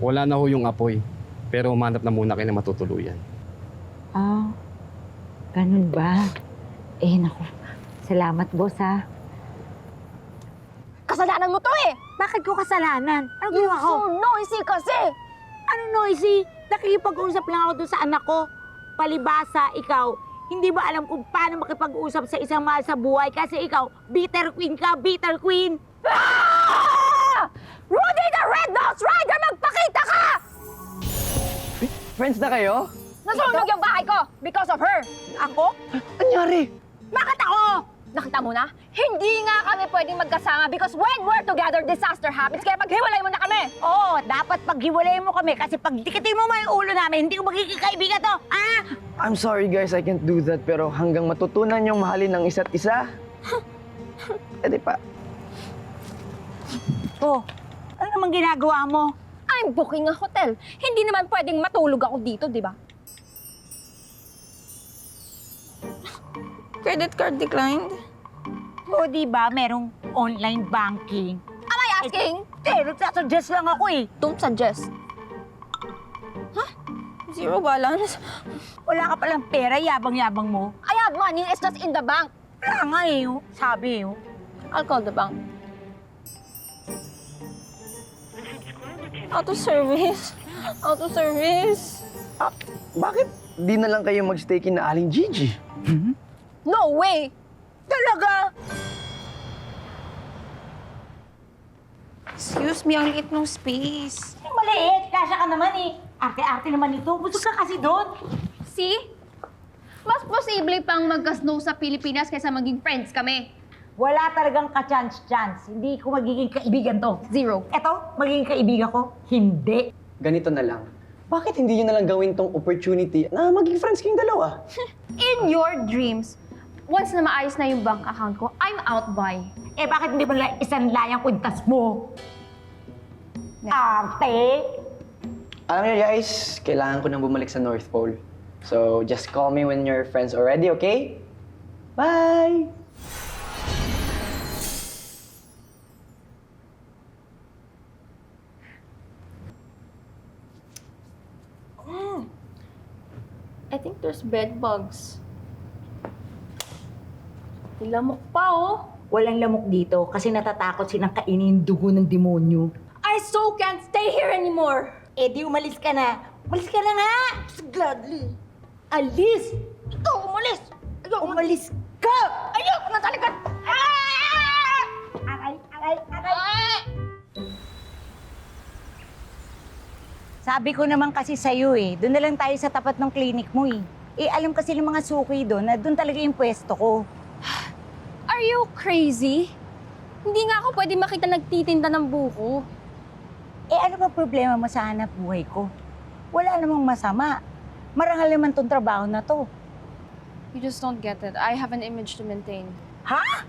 Wala na ho yung apoy. Pero umanap na muna kayo na matutuluyan. Ah, ganun ba? Eh, naku. Salamat, boss, ha? Kasalanan mo to eh! Bakit ko kasalanan? Ano You ginawa ko? so noisy kasi! Ano noisy? Nakikipag-usap lang ako doon sa anak ko. Palibasa, ikaw, hindi ba alam kung paano makipag-usap sa isang mahal sa buhay? Kasi ikaw, bitter queen ka, bitter queen! Ah! Rudy the Red-Nosed Rider, magpakita ka! Friends na kayo? Nasunog yung bahay ko because of her! Ako? Anyari? Bakit ako? Nakita mo na? Hindi nga kami pwedeng magkasama because when we're together, disaster happens. Kaya paghiwalay mo na kami! Oo, dapat paghiwalay mo kami kasi pag dikitin mo yung ulo namin, hindi ko magiging kaibigan to, ah! I'm sorry guys, I can't do that. Pero hanggang matutunan yung mahalin ng isa't isa, edi pa. Oh, ano namang ginagawa mo? I'm booking a hotel. Hindi naman pwedeng matulog ako dito, di ba? Credit card declined. O, di ba, merong online banking. Am I asking? Nagsasuggest lang ako eh. Don't suggest. Zero balance. Wala ka palang pera, yabang-yabang mo. I have money, it's just in the bank. Wala nga eh, oh. Sabi eh. Oh. I'll call the bank. Out of service. Out of service. Bakit di na lang kayo magstay kina Aling Gigi? No way! Talaga? Excuse me, ang liit ng space. Eh, maliit. Kasya ka naman eh. Arte-arte naman ito. Busog ka kasi doon. See? Mas posible pang mag-snow sa Pilipinas kaysa maging friends kami. Wala talagang ka-chance-chance. Hindi ko magiging kaibigan to. Zero. Eto, magiging kaibigan ko. Hindi. Ganito na lang. Bakit hindi nyo na lang gawin tong opportunity na maging friends kayong dalawa? In your dreams, once na maayos na yung bank account ko, I'm out by. Eh, bakit hindi mo isang layang kwintas mo? Arte? Alam niyo guys, kailangan ko nang bumalik sa North Pole. So, just call me when your friends are ready, okay? Bye! I think there's bed bugs. Lamok pa, oh. Walang lamok dito kasi natatakot silang kainin yung dugo ng demonyo. I so can't stay here anymore. Eh, di umalis ka na. Umalis ka na nga! Gladly. Alis! Ikaw, umalis! Ayoko. Umalis ka! Ayoko na talaga! Aray, aray, aray! Sabi ko naman kasi sa'yo eh, doon na lang tayo sa tapat ng clinic mo eh. Eh, alam kasi ng mga suki doon na doon talaga yung pwesto ko. Are you crazy? Hindi nga ako pwede makita nagtitinda ng buko. Eh, ano ba problema mo sa hanap buhay ko? Wala namang masama. Marangal naman tong trabaho na to. You just don't get it. I have an image to maintain. Ha?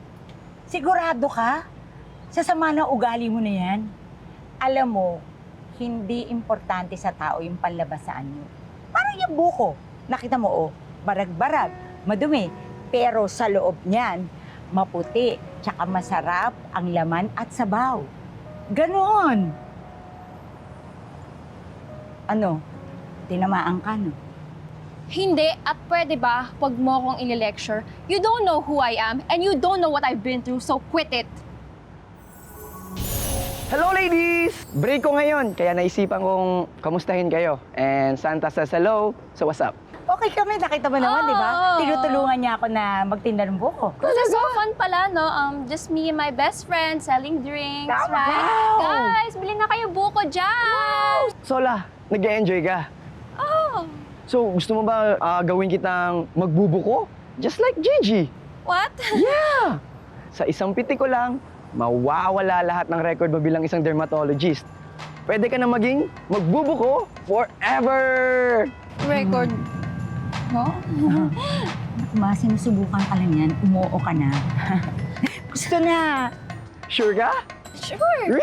Sigurado ka? Sa sama ng ugali mo na yan? Alam mo, hindi importante sa tao yung panlabasaan nyo. Parang yung buko. Nakita mo, oh, barag-barag, madumi. Pero sa loob niyan, maputi, tsaka masarap ang laman at sabaw. Ganon. Ano? Tinamaan ka, no? Hindi at pwede ba, pag mo akong inilecture, you don't know who I am and you don't know what I've been through, so quit it. Hello ladies! Break ko ngayon, kaya naisipan kong kamustahin kayo. And Santa says hello, so what's up? Okay kami, nakita mo naman, di ba? Oo. Tinutulungan niya ako na magtinda ng buko. This is so fun pala, no? Just me and my best friend selling drinks, Tama. right? Wow. Guys, bili na kayo buko dyan! Sola, nag-enjoy ka? Oh! So, gusto mo ba gawin kitang magbubuko? Just like Gigi. What? Yeah! Sa isang pitik ko lang, mawawala lahat ng record mo bilang isang dermatologist. Pwede ka na maging magbubuko forever! Record. No? Mas sinusubukan ka lang yan, umuo ka na. Gusto na. Sure ka? Sure.